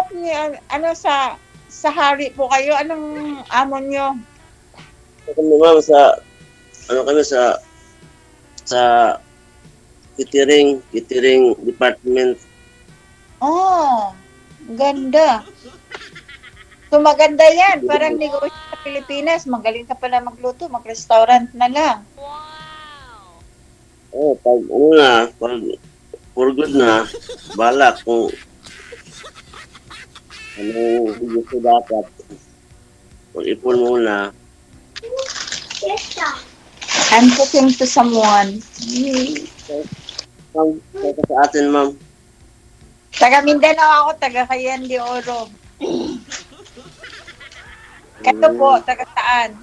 anak ni ano sa hari po kayo? Anong amo nyo? Kami ma'am kami sa catering department. Oh, ganda. So maganda yan. Parang negosyo sa Pilipinas. Magaling ka pala magluto. Mag-restaurant na lang. Pag for good na, balak kung anong gusto dapat. Pag-ipon muna. I'm cooking to someone. Ma'am, kaya sa atin ma'am. Taga Mindanao ako, taga Cagayan de Oro. Kato po, taga saan?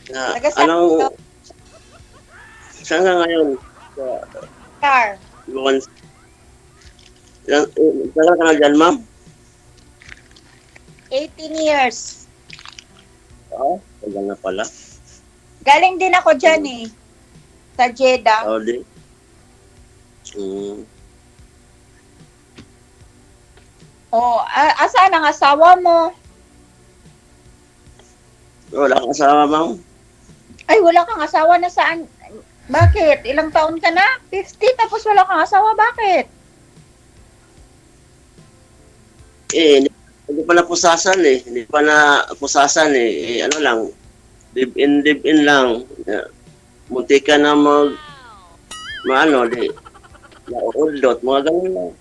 Taga saan? Saan ka ngayon? Car. Tagal ka na dyan, ma'am? 18 years. Tagal na pala. Galing din ako dyan eh. Sa Jeddah. Saudi. Oh, asaan ang asawa mo? Wala kang asawa, ma'am? Ay, wala kang asawa na saan? Bakit? Ilang taon ka na? 50 tapos wala kang asawa, bakit? Hindi pa na pusasan eh. Hindi pa na pusasan eh. Ano lang, live-in lang. Munti ka na nauudot, mga ganun lang.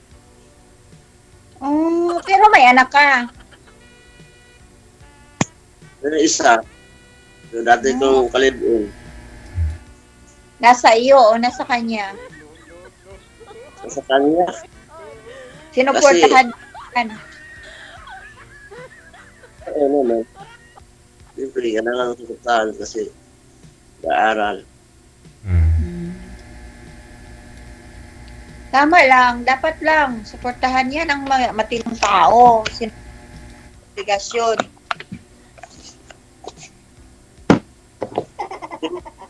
Pero may anak ka. Pero isa, dati kong kalibin. Nasa iyo o nasa kanya? Sa kanya. Sinuportahan. Naman. Siyempre, kailangan tututaan kasi nag-aaral. Tama lang, dapat lang. Suportahan yan ang matinong tao. Obligasyon.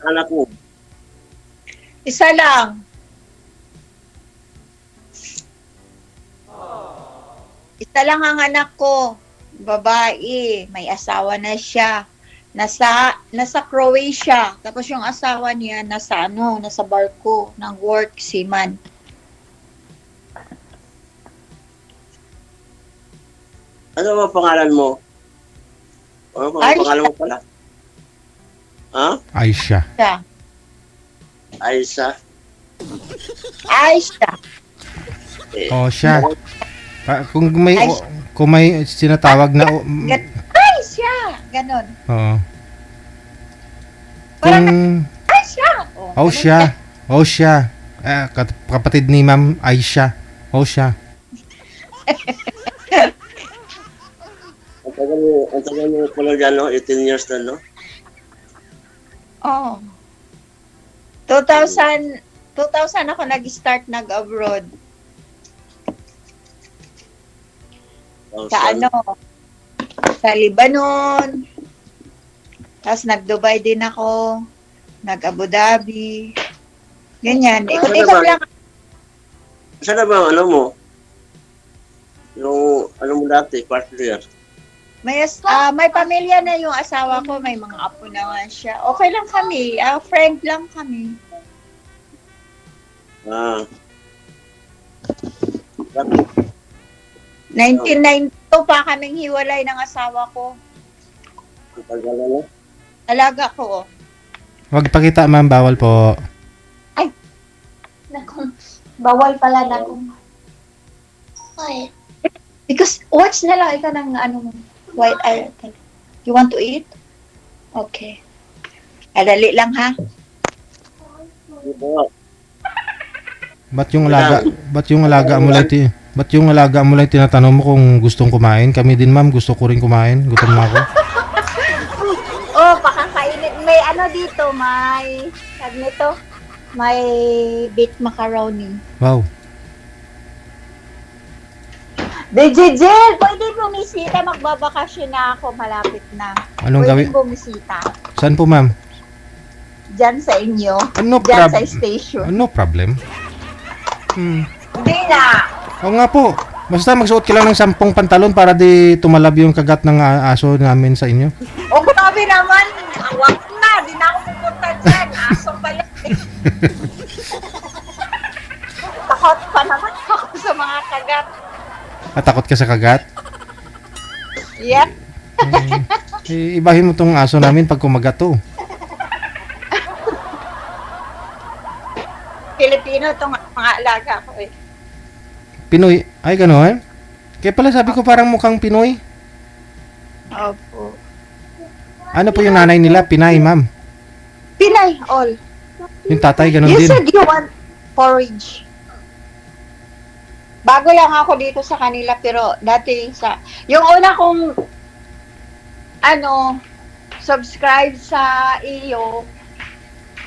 Anak mo? Isa lang. Isa lang ang anak ko. Babae. May asawa na siya. Nasa Croatia. Tapos yung asawa niya nasa barko ng work seaman. Ano ba pangalan mo? Ano ba pangalan mo pala? Ha? Aisha. Aisha. Aisha. Oh, siya. Kung may sinatawag na Aisha. Ganon. Oo. Parang Kung Aisha. siya. Kapatid ni Ma'am Aisha. Siya. Ang tagal mo pala dyan, no? 18 years na, no? Oh. 2000 ako nag-start nag-abroad. Sa sa Lebanon. Tapos nag-Dubai din ako. Nag-Abu Dhabi. Ganyan. Ikot-ikot lang. Saan na ba mo? Yung mo dati, partner? May pamilya na yung asawa ko. May mga apo naman siya. Okay lang kami. Friend lang kami. 1992 pa kaming hiwalay ng asawa ko. Tagal na. Alaga ko. Wag pakita, ma'am. Bawal po. Naku, bawal pala na kung... Why? Because, watch na lang ikaw ng white eye. You want to eat? Okay. Dali lang ha. Ba't yung alaga mo lang tinatanong mo kung gustong kumain? Kami din, ma'am. Gusto ko rin kumain. Gutom na ako. Pakakainit. May dito, may... Tag nito? May baked macaroni. Wow. Jel, pwede bumisita. Magbabakasyon na ako. Malapit na. Anong gawin? Pwede bumisita. Saan po, ma'am? Diyan sa inyo. Ano Diyan sa station. No problem. Hindi na. Oo nga po. Basta magsuot ka lang ng 10 pantalon para di tumalab yung kagat ng aso namin sa inyo. O grabe naman. Awak na. Di na ako pupunta dyan. Aso pala. Takot pa naman ako sa mga kagat. Takot ka sa kagat? Yep. Ibahin mo tong aso namin pag kumagat to. Pilipino itong mga alaga ko eh. Pinoy. Ay, gano'n? Kaya pala sabi ko parang mukhang Pinoy. Opo. Ano po yung nanay nila? Pinay, ma'am. Pinay, all. Yung tatay, gano'n You din. said you want porridge. Bago lang ako dito sa kanila pero dati yung una kong subscribe sa iyo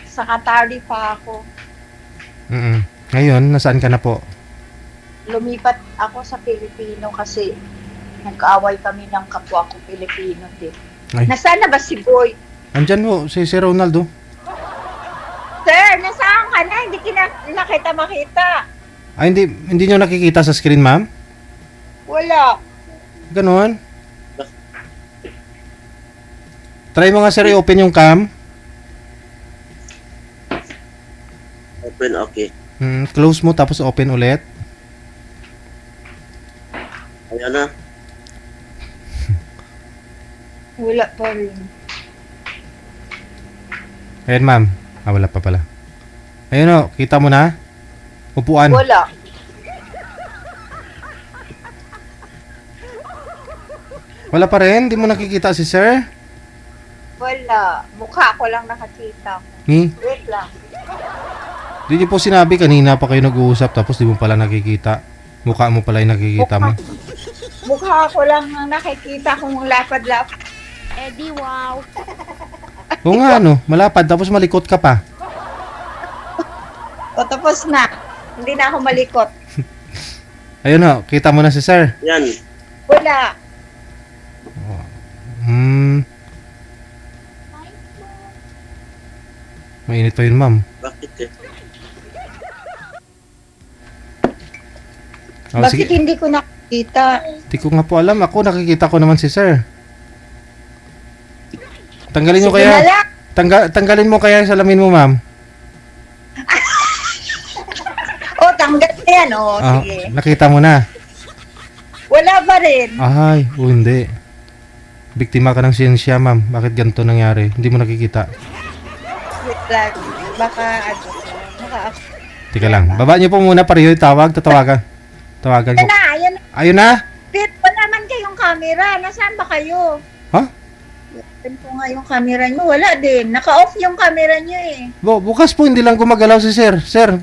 sa Katari pa ako. Mm-mm. Ngayon, nasaan ka na po? Lumipat ako sa Pilipino kasi nag-away kami ng kapwa ko Pilipino din. Ay. Nasaan na ba si Boy? Andyan po, si Ronaldo. Sir, nasaan ka na? Hindi nakita makita. Ay, hindi nyo nakikita sa screen, ma'am? Wala. Ganon. Try mo nga, sir, i-open yung cam. Open, okay. Close mo, tapos open ulit. Ayan na. Wala pa rin. Ayan, ma'am. Wala pa pala. Ayun o, kita mo na? Upuan. Wala. Wala pa rin? Hindi mo nakikita si sir? Wala. Mukha ko lang nakakita. Wait lang. Di niyo po sinabi kanina pa kayo nag-uusap tapos di mo pala nakikita. Mukha mo pala yung nakikita mo. Mukha ko lang ang nakikita kung lapad-lapad. Eddie, wow. Oo nga, malapad tapos malikot ka pa. O tapos na. Hindi na ako malikot. Ayun o, kita mo na si sir. Yan. Wala. Mainit pa yun, ma'am. Bakit eh? Bakit hindi ko nakikita? Di ko nga po alam. Ako nakikita ko naman si sir. Tanggalin mo Sige na kaya. lang. Tanggalin mo kaya yung salamin mo, ma'am. O, tanggal na yan. O, sige. Nakita mo na. Wala pa rin. Ay, hindi. Biktima ka ng siyensya, ma'am. Bakit ganito nangyari? Hindi mo nakikita. Wait lang. Baka Tika lang. Baba niyo po muna pareho yung tawag. Tatawagan. Tawagan ko. Ayan na, ayan na. Ayun na. Pero wala man kayong camera. Nasaan ba kayo? Ha? Open ko nga yung camera nyo. Wala din. Naka-off yung camera nyo eh. Bukas po hindi lang gumagalaw si sir. Sir.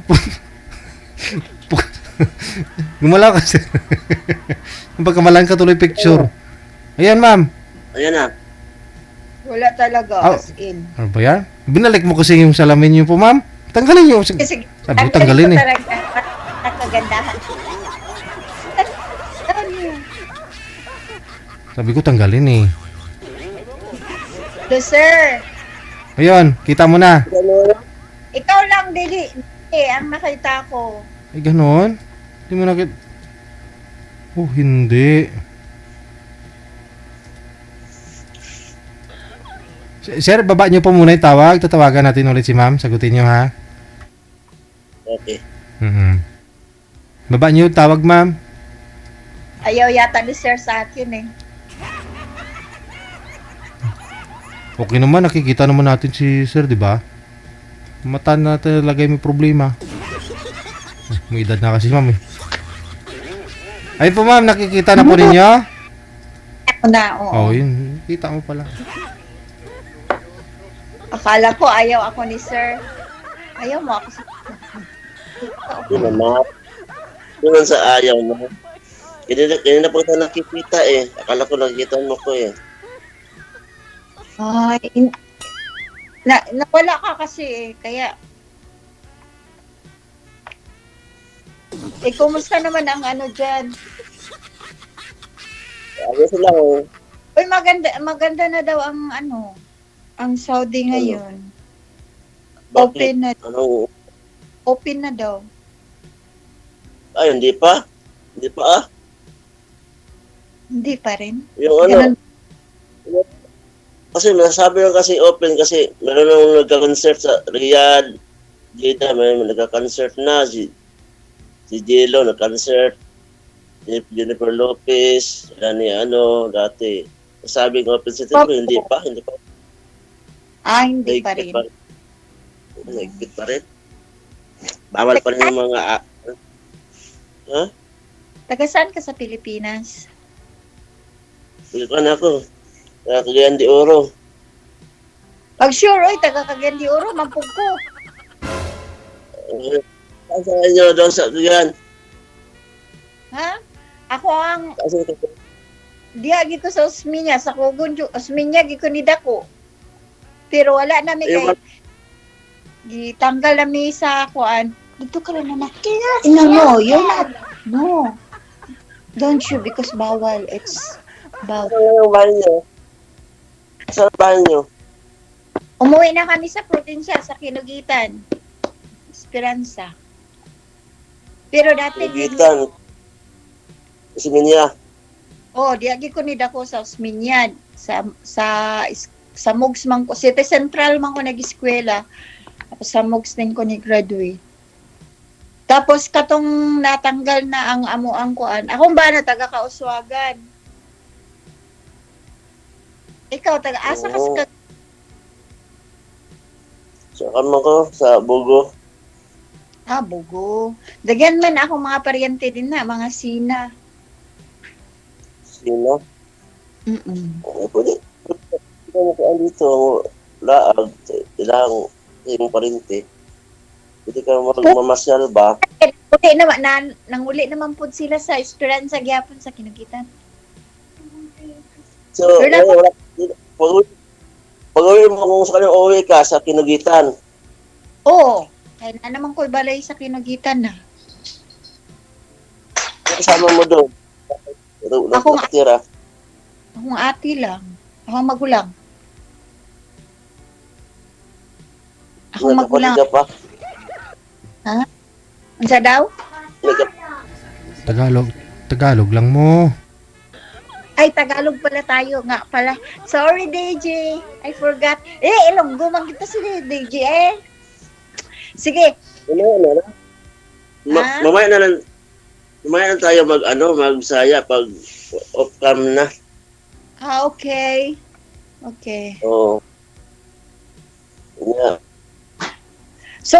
Gumalaw ka, sir. Pagkamalan ka tuloy picture. Ayan, ma'am. Ayan na. Wala talaga. Oh. As in. Ano ba yan? Binalik mo kasi yung salamin niyo po, ma'am. Tanggalin niyo. Sige. Sabi ko tanggalin eh. Nakagandahan. Sabi ko tanggalin eh. So, sir. Ayun, kita mo na. Ikaw lang, Dili. Ang nakita ko. Ay, ganon? Hindi mo nakita. Oh, hindi. Sir, baba niyo po muna yung tawag. Tatawagan natin ulit si ma'am. Sagutin niyo, ha? Okay. Baba niyo yung tawag, ma'am. Ayaw yata ni sir sa akin eh. Okay naman, nakikita naman natin si sir, di ba? Mata na talaga may problema. May edad na kasi, ma'am eh. Ayun po, ma'am, nakikita na po ninyo? Ako na, oo. Oh, yun. Kita mo pala. Akala ko ayaw ako ni sir. Ayaw mo ako sa... Hindi naman. Hindi naman sa ayaw mo. Kanina pa kita nakikita eh. Akala ko nakikita mo ko eh. Ay, nawala ka kasi eh. Kaya... kumusta naman ang ano dyan? Ayos lang oh. Uy, maganda na daw ang ano, ang Saudi ngayon. Bakit? Open na Ano? daw. Ay, Ay, hindi pa. Hindi pa ah. Hindi pa rin. Yung ano, kasi nasabi lang kasi open kasi meron nang nagka-concert sa Riyadh, Jeddah, may nagka-concert na si Jello nag-concert, si Jennifer Lopez, ni ano dati. Sabi ng open city pero hindi pa. Hindi pa rin. Higpit pa rin. Bawal pa rin yung mga Taga saan ka sa Pilipinas? Pilipan ako. Cagayan de Oro. Pag sure, oy, taga Cagayan de Oro, mampug ko. Saan sa inyo doon sa Cagayan? Ha? Ako ang Kasi diagi ko sa Osminya, sa Kugon, Osminya, gi ko ni Dako. Pero wala na may kay gitanggal na mi sa kuan. Dito ka lang na no, you're not. No. Don't you because bawal. It's bawal. saan yung bahay niyo? Saan ang bahay niyo? Umuwi na kami sa probinsya, sa Kinugitan. Esperanza. Pero dati Gitan. Si Minya. diagi ko ni Dako sa Osminya, sa Mugs man ko, City Central man ko nag-eskwela. Tapos sa Mugs din ko ni graduate. Tapos katong natanggal na ang amuang kuan. Akong ba na taga Kauswagan? Ikaw taga asa ka sa So, kamo ko sa Bugo. Bugo. Dagyan man ako mga paryente din na, mga Sina. Sino? Mm-mm. Pwede ko dito, laag, ilang yung parinte. Pwede ka magmamasyal ba? Uli naman, nanguli naman po sila sa Esperanza Gyapon sa Kinugitan. So, pag-uwi mo kung saan uwi ka sa Kinugitan. Oo. Kaya na naman ko balay sa Kinugitan na. Kasama mo doon. Ako nga. Nakatira. Akong ate lang. Akong magulang. Akong magulang. Nagkapatid ka pa. Ano sa daw? Tagalog lang mo. Ay, Tagalog pala tayo nga pala. Sorry, DJ. I forgot. Ilonggo man kita si DJ Sige. Mamaya na tayo magsaya pag off-cam na. Okay. Okay. Oo. Yeah. So,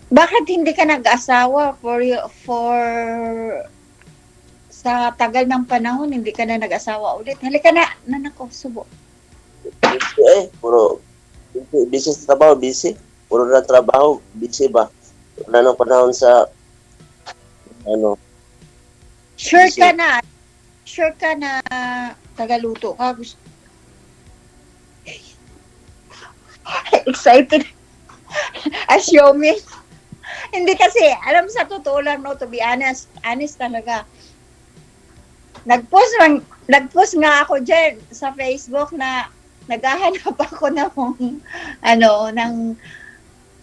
bakit hindi ka nag-asawa for sa tagal ng panahon, hindi ka na nag-asawa ulit? Halika na, nanako, subo. Busy puro busy sa trabaho, busy. Puro na trabaho, busy ba? Wala nang panahon sa Sure Busy. ka na tagaluto ka. Excited. Assuming. Hindi kasi, alam sa totoo lang, no, to be honest talaga. Nag-post nga ako dyan sa Facebook na naghahanap ako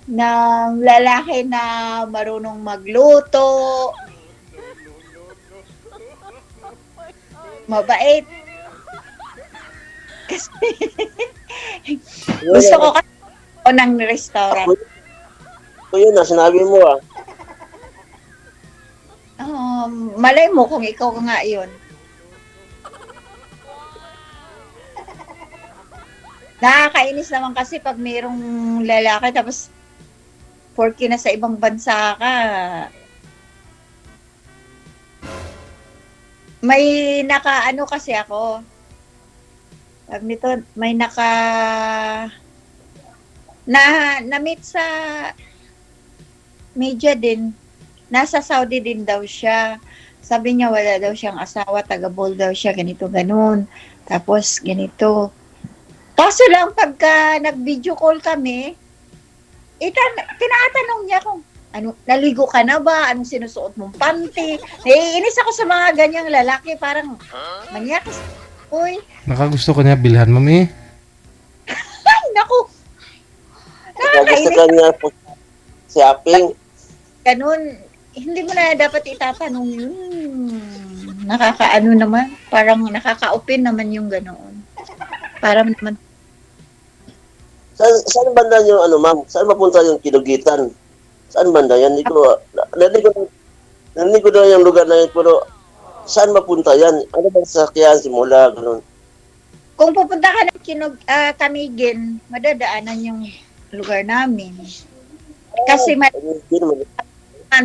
ng lalaki na marunong magluto, mabait. Kasi gusto ko kasi ng restaurant. So yun na, sinabi mo Malay mo kung ikaw nga yun. Nakakainis naman kasi pag mayroong lalaki tapos porky na sa ibang bansa ka. May naka-ano kasi ako. Pag nito, may na-meet sa media din. Nasa Saudi din daw siya. Sabi niya wala daw siyang asawa, taga-Bol daw siya, ganito, ganun. Tapos ganito. Kaso lang pagka nag-video call kami, tinatanong niya kung naligo ka na ba? Anong sinusuot mong panty? Naiinis ako sa mga ganyang lalaki, parang manyakas. Uy, Nakagusto ka niya, bilhan mami. ay naku. Gusto Nakakainis. ka niya po shopping. Ganun. hindi mo na dapat itatanong yun. Nakakaano naman. Parang nakaka-open naman yung ganoon. Para naman, Saan banda yung ano, ma'am? Saan mapunta yung Kilugitan? Saan banda yan? Narinig ko na yung lugar na yun, pero saan mapunta yan? Ano bang sasakyan, simula, ganun? kung pupunta ka ng Camiguin, madadaanan yung lugar namin. Kasi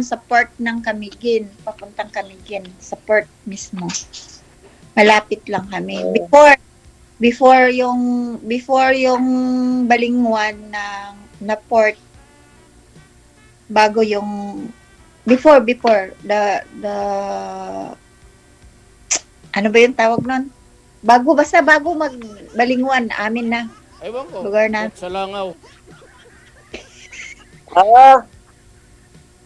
sa port ng Camiguin, papuntang Camiguin, sa port mismo. Malapit lang kami. Before yung Balingwan na port, bago yung before the ano ba yung tawag nun? Bago mag-Balingwan, amin na. Ewan ko. Lugar na. Sa Langaw.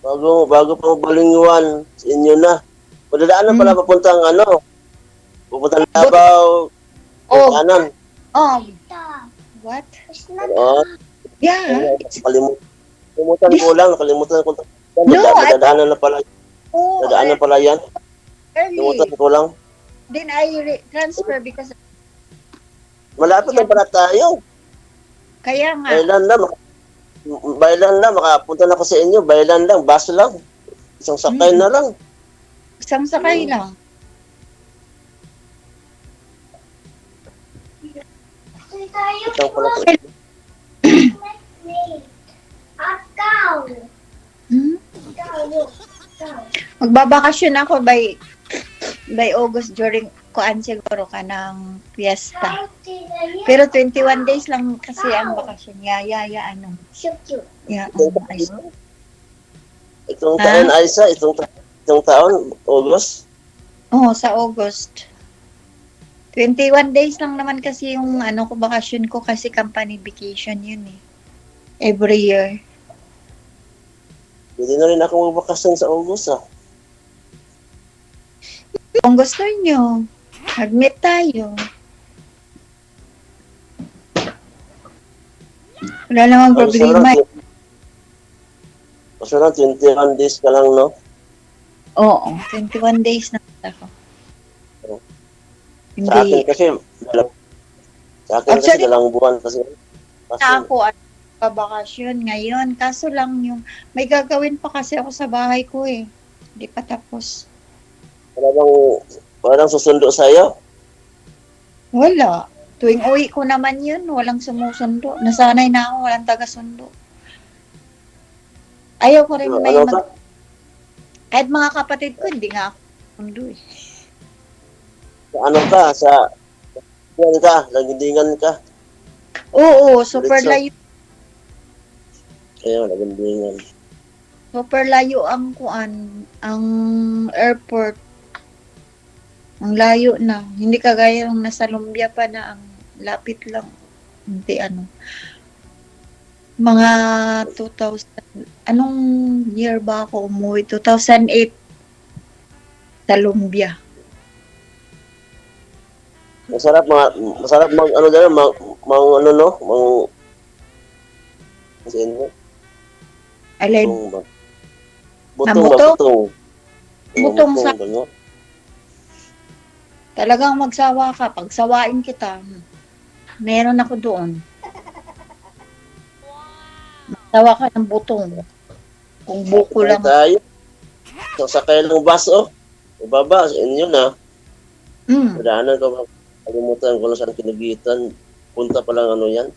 Bago pa Balingwan, sa inyo na. Madadaanan pala papuntang pupuntang Davao, kanan. Oh. What? Oo. Yeah. Nakalimutan ko. No, Dadaanan na pala. Oh, Dadaanan pala yan. early. Nakalimutan ko lang. Then I transfer because Malapit na pala tayo. kaya nga. Bailan lang, makapunta na ko sa inyo. Bailan lang, bus lang. Isang sakay na lang. Isang sakay lang. Isang pala. Hmm? Magbabakasyon ako by August during kuan siguro ka ng fiesta. Pero 21 days lang kasi ang bakasyon. Itong taon, Aisa, itong taon, August. Oo, sa August. 21 days lang naman kasi yung ko bakasyon ko kasi company vacation yun eh. Every year. Hindi na rin ako magbakasyon sa August Kung gusto nyo, mag-meet tayo. Wala namang problema. Kasi lang, 21 days ka lang, no? Oo, 21 days na ako. Sa akin Hindi. kasi, Actually, dalang buwan kasi. Ako at babakasyon ngayon. Kaso lang may gagawin pa kasi ako sa bahay ko eh. Hindi pa tapos. Walang susundo sa'yo. Wala. Tuwing uwi ko naman yun, walang sumusundo. Nasanay na ako, walang taga-sundo. Ayaw ko rin may kahit mga kapatid ko, hindi nga ako sundo eh. Lagindingan ka. Oo, super Diretso. layo. Ayun, lagindingan. Super layo ang airport. Ang layo na. Hindi kagaya ng nasa Lumbia pa na ang lapit lang. Hindi Mga 2000, anong year ba ako umuwi? 2008 sa Lumbia. Masarap Alin? Butong sa... Talagang magsawa ka. Pagsawain kita, meron ako doon. Magsawa ka ng butong. Kung buko lang. Tayo. Sakay ng bus, Ibaba, sa inyo na. Madaanan ka ba? Kalimutan ko lang saan Kilugitan. Punta pa lang yan.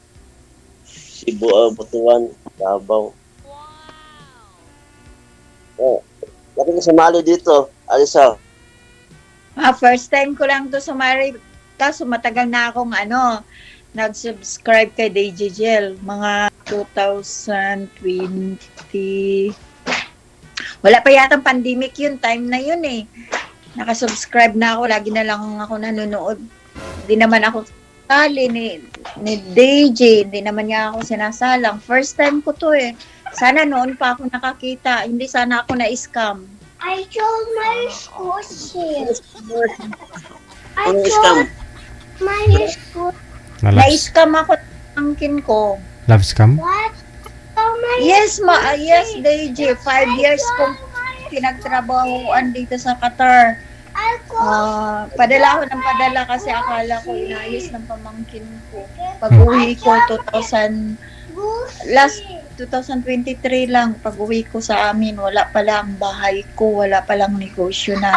Cebu, Butuan, Davao. Laki ka sumali dito, Alisa. First time ko lang to sumari. Kaso matagal na akong nag-subscribe kay DJGL. Mga 2020. Wala pa yatang pandemic yun. Time na yun eh. Nakasubscribe na ako. Lagi na lang ako nanonood. Hindi naman ako sali ni DJ. Hindi naman niya ako sinasalang. First time ko to eh. Sana noon pa ako nakakita. Hindi sana ako na-scam. I told my school shit. I Ano told scam? my school Na-scam ako ng angkin ko. Love scam? what? Oh my Yes, DJ. 5 years kong pinagtrabahoan dito sa Qatar. Padala ko ng padala kasi akala ko inayos ng pamangkin ko. Pag-uwi ko 2023 lang, pag-uwi ko sa amin, wala pala ang bahay ko, wala palang negosyo na.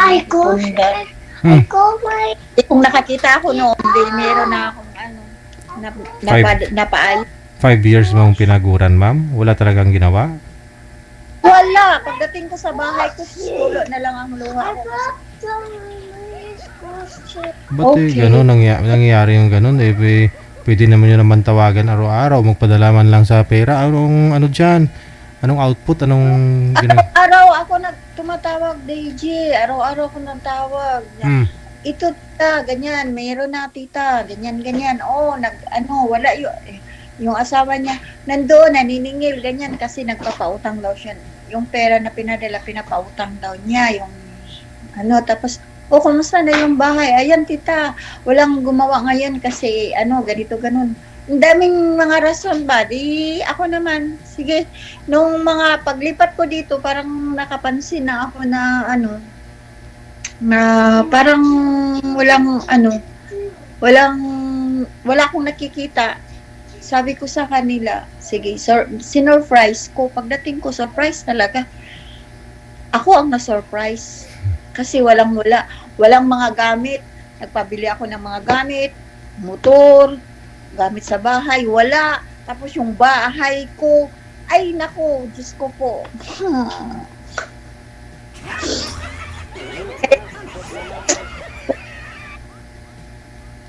Kung nakakita ako noon, meron na akong napaayos. 5 years mong pinaguran, ma'am? Wala talagang ginawa? Wala. Pagdating ko sa bahay ko, sulo na lang ang luha ko. Ba't Okay. gano'n nangyayari yung gano'n? Pwede naman yun naman tawagan araw-araw, magpadala man lang sa pera. Ano dyan? Anong output? Anong Araw ako tumatawag, DJ. Araw-araw ako nagtawag. Ito tita, ganyan, mayroon na tita, ganyan. Wala yung asawa niya, nandoon, naniningil, ganyan, kasi nagpapautang daw siya. Yung pera na pinadala, pinapautang daw niya, tapos, kumusta na yung bahay? Ayan tita, walang gumawa ngayon kasi, ganito, ganun. Ang daming mga rason ba? Di ako naman, sige, nung mga paglipat ko dito, parang nakapansin na ako na, na parang wala akong nakikita. Sabi ko sa kanila, sige, sinurprise ko. Pagdating ko, surprise talaga. Ako ang na-surprise. Kasi walang mga gamit. Nagpabili ako ng mga gamit, motor, gamit sa bahay, wala. Tapos yung bahay ko, ay nako, Diyos ko po.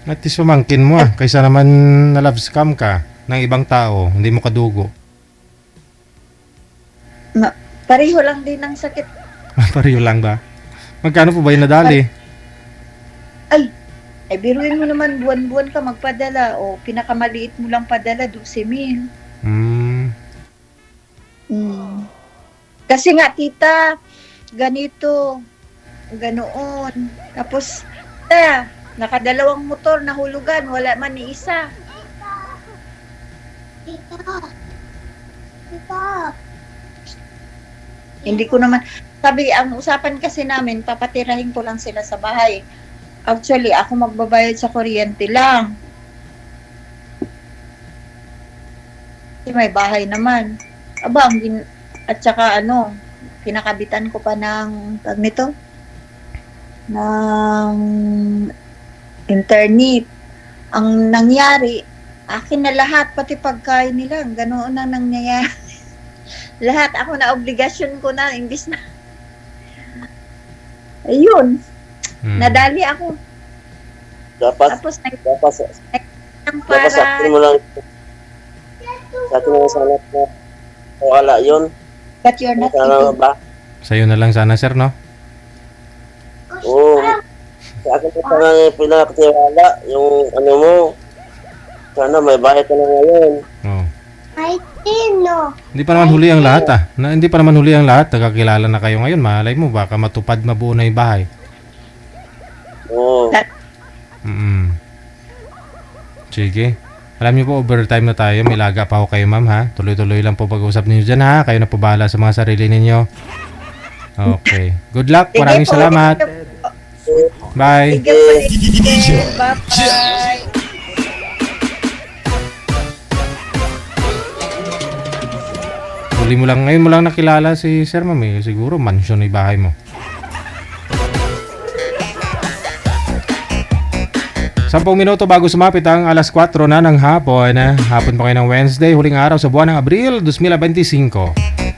At least pamangkin mo kaysa naman na love scam ka ng ibang tao, hindi mo kadugo. Pareho lang din ang sakit. Pareho lang ba? Magkano po ba yung nadali? Ay, biruin mo naman, buwan-buwan ka magpadala. O, pinakamaliit mo lang padala, 12,000. Kasi nga, tita, ganito, ganoon. Tapos, nakadalawang motor, nahulugan, wala man ni isa. Tita. Hindi ko naman, sabi, ang usapan kasi namin, papatirahin ko lang sila sa bahay. Actually, ako magbabayad sa kuryente lang. Kasi may bahay naman. At saka pinakabitan ko pa ng, ng internet. Ang nangyari, akin na lahat, pati pagkain nila, ganoon na nangyayari. Lahat, ako na obligasyon ko na, imbis na. Ayun, nadali ako. Tapos, Dapat sa akin mo lang. Sa akin mo lang sana na wala yun. but you're not Sana even. ba? Sa'yo na lang sana, sir, no? Oo. Sa akin mo sana pinakatiwala yung mo. Sana may bahay ka na ngayon. Oh. Ay, Tino. Hindi pa naman huli ang lahat hindi pa naman huli ang lahat. Nagkakilala na kayo ngayon. Malay mo, baka matupad mabuo na yung bahay. Oo. Sige. Alam niyo po, overtime na tayo. May laga pa ako kayo, ma'am, ha? Tuloy-tuloy lang po pag-usap ninyo dyan, ha? Kayo na po bahala sa mga sarili ninyo. Okay. Good luck. Maraming salamat. Bye. Sige po, bye-bye. Ngayon mo lang nakilala si Sir, ma'am, eh. Siguro mansion na yung bahay mo. 10 minuto bago sumapit ang alas 4 na ng hapon. Hapon pa kayo ng Wednesday, huling araw sa buwan ng Abril 2025.